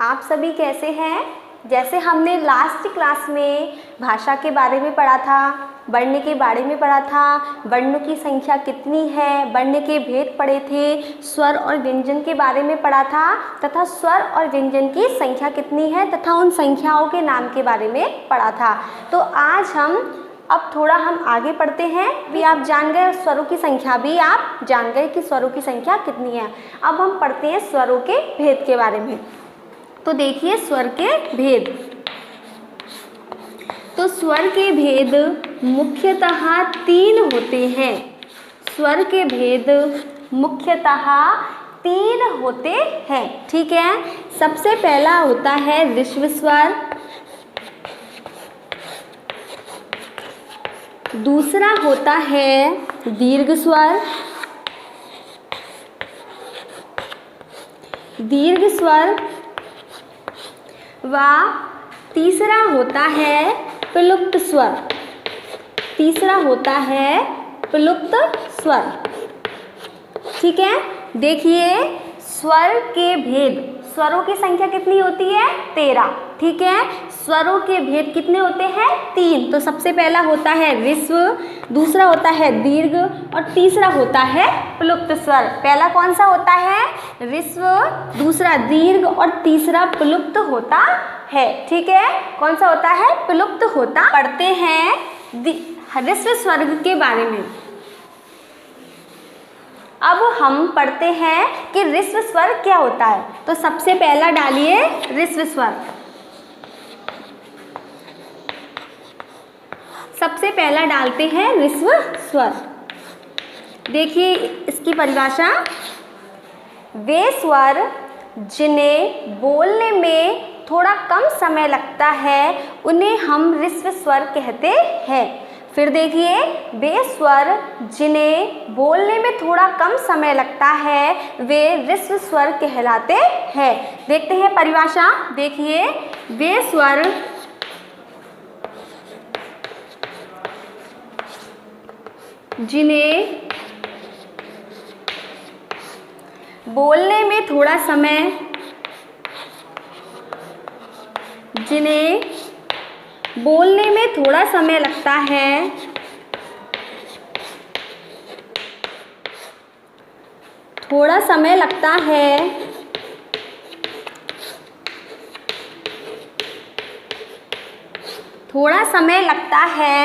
आप सभी कैसे हैं? जैसे हमने लास्ट क्लास में भाषा के बारे में पढ़ा था, वर्ण के बारे में पढ़ा था, वर्णों की संख्या कितनी है, वर्ण के भेद पढ़े थे, स्वर और व्यंजन के बारे में पढ़ा था तथा स्वर और व्यंजन की संख्या कितनी है तथा उन संख्याओं के नाम के बारे में पढ़ा था। तो आज अब थोड़ा हम आगे पढ़ते हैं। भी आप जान गए स्वरों की संख्या, भी आप जान गए कि स्वरों की संख्या कितनी है। अब हम पढ़ते हैं स्वरों के भेद के बारे में। तो देखिए स्वर के भेद। तो स्वर के भेद मुख्यतः 3 होते हैं। स्वर के भेद मुख्यतः 3 होते हैं, ठीक है। सबसे पहला होता है ऋस्व स्वर, दूसरा होता है दीर्घ स्वर, व तीसरा होता है प्लुप्त स्वर, ठीक है। देखिए स्वर के भेद, स्वरों की संख्या कितनी होती है? 13, ठीक है। स्वरों के भेद कितने होते हैं? 3। तो सबसे पहला होता है ऋस्व, दूसरा होता है दीर्घ और तीसरा होता है प्लुप्त स्वर। पहला कौन सा होता है? ऋस्व, दूसरा दीर्घ और तीसरा प्लुप्त होता है, ठीक है। कौन सा होता है? प्लुप्त होता। पढ़ते हैं ऋस्व स्वर के बारे में। अब हम पढ़ते हैं कि ऋस्व स्वर क्या होता है। तो सबसे पहला डालिए ऋस्व स्वर। सबसे पहला डालते हैं ऋस्व स्वर। देखिए इसकी परिभाषा, वे स्वर जिन्हें बोलने में थोड़ा कम समय लगता है उन्हें हम ऋस्व स्वर कहते हैं। फिर देखिए, वे स्वर जिन्हें बोलने में थोड़ा कम समय लगता है वे ऋस्व स्वर कहलाते हैं। देखते हैं परिभाषा। देखिए, वे स्वर जिन्हें बोलने में थोड़ा समय लगता है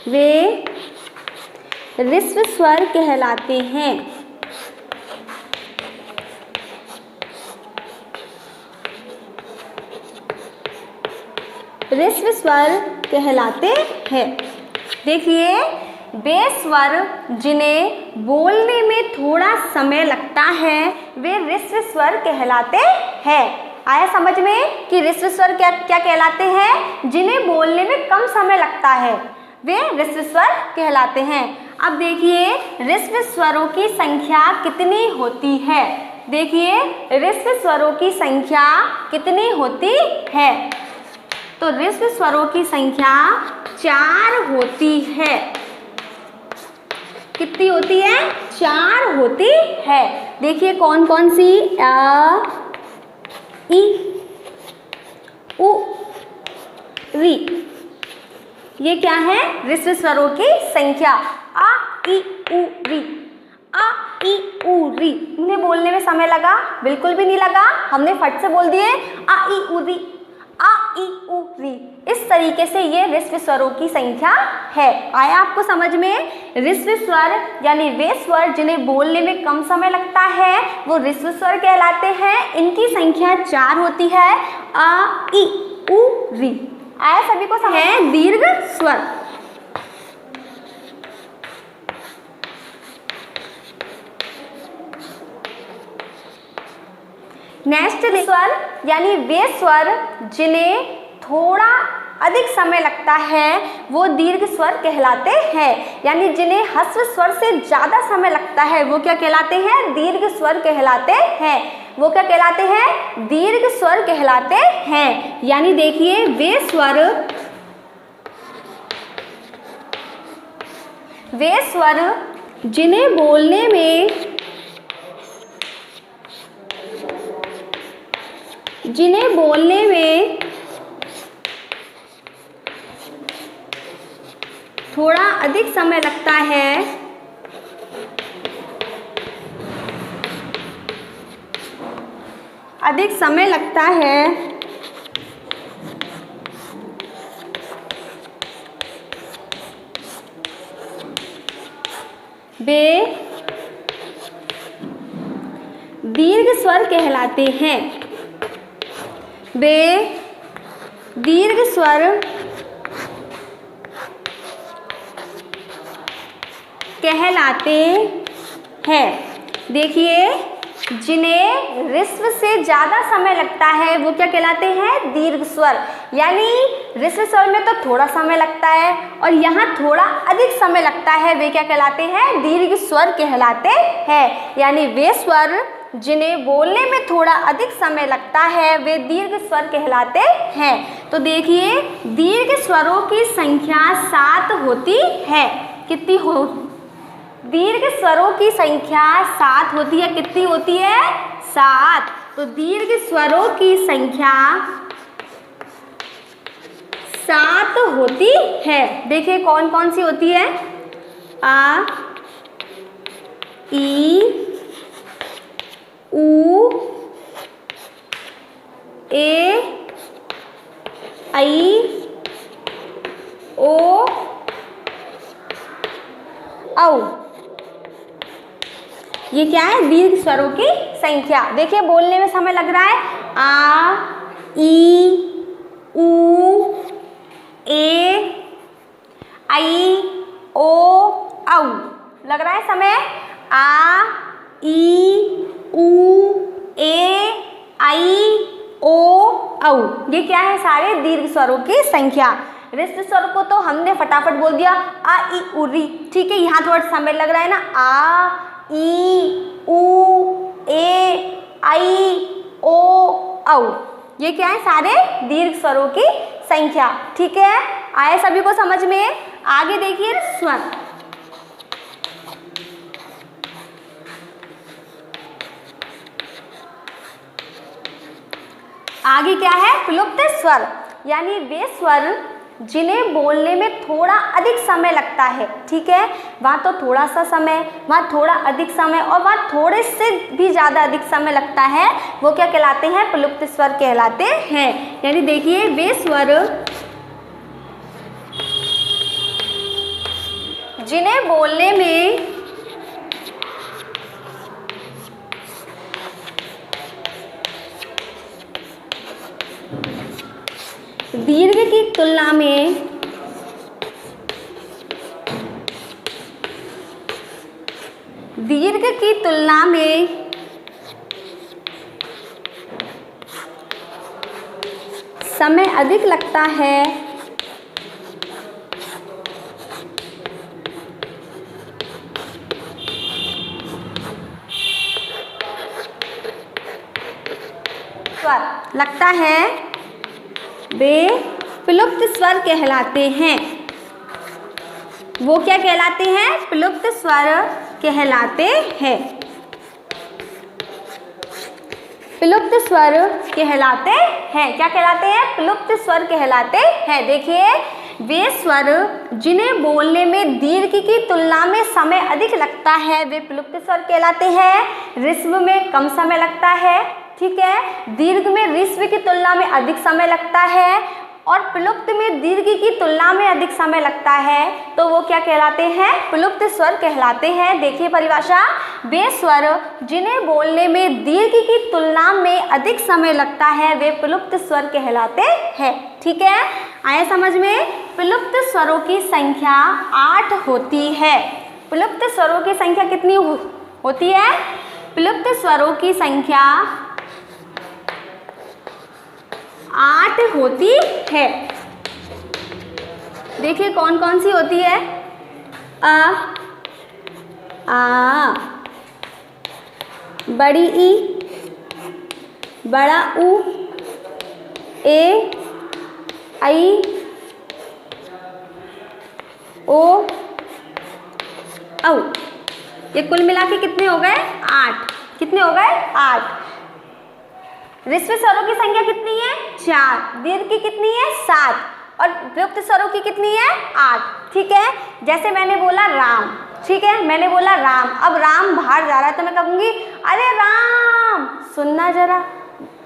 वे ऋस्व स्वर कहलाते हैं। ऋस्व स्वर कहलाते हैं। देखिए, वे स्वर जिन्हें बोलने में थोड़ा समय लगता है वे ऋस्व स्वर कहलाते हैं। आया समझ में कि ऋस्व स्वर क्या कहलाते हैं? जिन्हें बोलने में कम समय लगता है वे ऋस्व स्वर कहलाते हैं। अब देखिए ऋस्व स्वरों की संख्या कितनी होती है। देखिए ऋस्व स्वरों की संख्या कितनी होती है। तो ऋस्व स्वरों की संख्या 4 होती है। कितनी होती है? 4 होती है। देखिए कौन कौन सी? अ, ई, उ, री। ये क्या है? ऋस्व स्वरों की संख्या। आ, ई, उ, री। आ, ई, उ, री। इन्हें बोलने में समय लगा? बिल्कुल भी नहीं लगा। हमने फट से बोल दिए आ, ई, उ, री, आ, ई, उ, री। इस तरीके से ये ऋस्व स्वरों की संख्या है। आया आपको समझ में? ऋस्व स्वर यानी वे स्वर जिन्हें बोलने में कम समय लगता है वो ऋस्व स्वर कहलाते हैं। इनकी संख्या 4 होती है। आ, ई, उ, री। आया सभी को समझ? है दीर्घ स्वर। नेक्स्ट स्वर यानी वे स्वर जिन्हें थोड़ा अधिक समय लगता है वो दीर्घ स्वर कहलाते हैं। यानी जिन्हें ह्रस्व स्वर से ज़्यादा समय लगता है वो क्या कहलाते हैं? दीर्घ स्वर कहलाते हैं। वो क्या कहलाते हैं? दीर्घ स्वर कहलाते हैं। यानी देखिए वे स्वर जिन्हें बोलने में जिन्हें बोलने में थोड़ा अधिक समय लगता है, अधिक समय लगता है, वे दीर्घ स्वर कहलाते हैं। वे दीर्घ स्वर कहलाते हैं। देखिए, जिन्हें ऋस्व से ज़्यादा समय लगता है वो क्या कहलाते हैं? दीर्घ स्वर। यानी ऋस्व स्वर में तो थोड़ा समय लगता है और यहाँ थोड़ा अधिक समय लगता है, वे क्या कहलाते हैं? दीर्घ स्वर कहलाते हैं। यानी वे स्वर जिन्हें बोलने में थोड़ा अधिक समय लगता है वे दीर्घ स्वर कहलाते हैं। तो देखिए, दीर्घ स्वरों की संख्या 7 होती है। कितनी हो? दीर्घ स्वरों की संख्या 7 होती है। कितनी होती है? 7। तो दीर्घ स्वरों की संख्या 7 होती है। देखिए कौन कौन सी होती है? आ, ई, ऊ, ए, आई, ओ, औ। ये क्या है? दीर्घ स्वरों की संख्या। देखिए, बोलने में समय लग रहा है आ, ई, ऊ, ए, आई, ओ, औ। लग रहा है समय? आ, ई, ऊ, ए, आई, ओ, औ। ये क्या है? सारे दीर्घ स्वरों की संख्या। ऋस्व स्वर को तो हमने फटाफट बोल दिया, आ, ई, उ, री। ठीक है, यहाँ थोड़ा समय लग रहा है ना। आ, ई, ऊ, ए, आई, ओ, औ। ये क्या है? सारे दीर्घ स्वरों की संख्या। ठीक है, आए सभी को समझ में? आगे देखिए स्वर। आगे क्या है? प्लुप्त स्वर। यानी वे स्वर जिन्हें बोलने में थोड़ा अधिक समय लगता है। ठीक है, वहाँ तो थोड़ा सा समय, वहाँ थोड़ा अधिक समय और वहाँ थोड़े से भी ज़्यादा अधिक समय लगता है, वो क्या कहलाते हैं? प्लुप्त स्वर कहलाते हैं। यानी देखिए, वे स्वर जिन्हें बोलने में दीर्घ की तुलना में समय अधिक लगता है, स्वर लगता है, वे प्लुप्त स्वर कहलाते हैं। वो क्या कहलाते हैं? प्लुप्त स्वर कहलाते हैं। प्लुप्त स्वर कहलाते हैं। क्या कहलाते हैं? प्लुप्त स्वर कहलाते हैं। देखिए, वे स्वर जिन्हें बोलने में दीर्घ की तुलना में समय अधिक लगता है वे प्लुप्त स्वर कहलाते हैं। ऋस्व में कम समय लगता है। ठीक है, दीर्घ में ऋस्व की तुलना में अधिक समय लगता है और प्लुप्त में दीर्घ की तुलना में अधिक समय लगता है, तो वो क्या कहलाते हैं? प्लुप्त स्वर कहलाते हैं। देखिए परिभाषा, वे स्वर जिन्हें बोलने में दीर्घ की तुलना में अधिक समय लगता है वे प्लुप्त स्वर कहलाते हैं। ठीक है, आया समझ में? प्लुप्त स्वरों की संख्या 8 होती है। प्लुप्त स्वरों की संख्या कितनी होती है? प्लुप्त स्वरों की संख्या 8 होती है। देखिए कौन कौन सी होती है? आ, बड़ी ई, बड़ा ऊ, ए, आई, ओ, औ। ये कुल मिला के कितने हो गए? 8। कितने हो गए? 8। ऋस्व स्वरों की संख्या कितनी है? 4। दीर्घ की कितनी है? 7। और विभक्त स्वरों की कितनी है? 8। ठीक है, जैसे मैंने बोला राम, ठीक है, मैंने बोला राम, अब राम बाहर जा रहा है तो मैं कहूँगी अरे राम, सुनना जरा।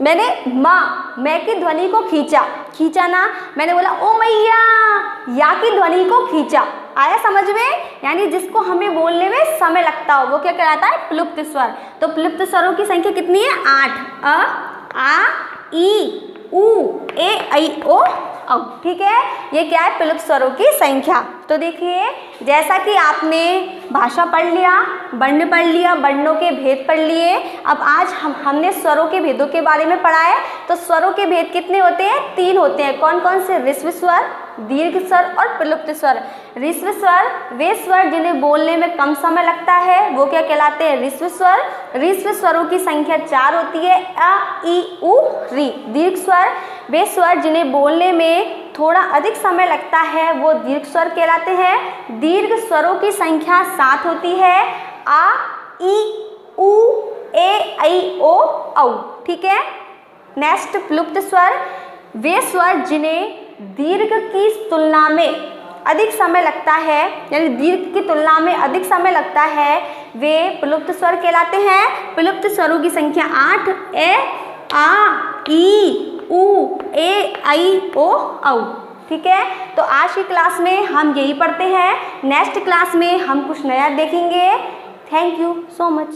मैंने मैं की ध्वनि को खींचा ना, मैंने बोला ओ मैया, या की ध्वनि को खींचा। आया समझ में? यानी जिसको हमें बोलने में समय लगता हो वो क्या कहलाता है? प्लुप्त स्वर। तो प्लुप्त स्वरों की संख्या कितनी है? 8। अ, आ, ई, उ, ए, ऐ, ओ, औ। ठीक है, ये क्या है? प्लुप्त स्वरों की संख्या। तो देखिए, जैसा कि आपने भाषा पढ़ लिया, वर्ण पढ़ लिया, वर्णों के भेद पढ़ लिए, अब आज हमने स्वरों के भेदों के बारे में पढ़ा है। तो स्वरों के भेद कितने होते हैं? 3 होते हैं। कौन कौन से? ऋस्व स्वर, दीर्घ स्वर और प्लुप्त स्वर। ऋस्व स्वर वे स्वर जिन्हें बोलने में कम समय लगता है, वो क्या कहलाते हैं? ऋस्व स्वर। ऋस्व स्वरों की संख्या 4 होती है, अ, ई, उ, री। दीर्घ स्वर वे स्वर जिन्हें बोलने में थोड़ा अधिक समय लगता है, वो दीर्घ स्वर कहलाते हैं। दीर्घ स्वरों की संख्या 7 होती है, आ, ई, उ, ए, ऐ, ओ, औ। ठीक है, नेक्स्ट प्लुप्त स्वर वे स्वर जिन्हें दीर्घ की तुलना में अधिक समय लगता है, यानी दीर्घ की तुलना में अधिक समय लगता है, वे प्लुप्त स्वर कहलाते हैं। प्लुप्त स्वरों की संख्या 8, ए, आ, ई, उ, ए, ऐ, ओ, औ। ठीक है, तो आज की क्लास में हम यही पढ़ते हैं। नेक्स्ट क्लास में हम कुछ नया देखेंगे। Thank you so much.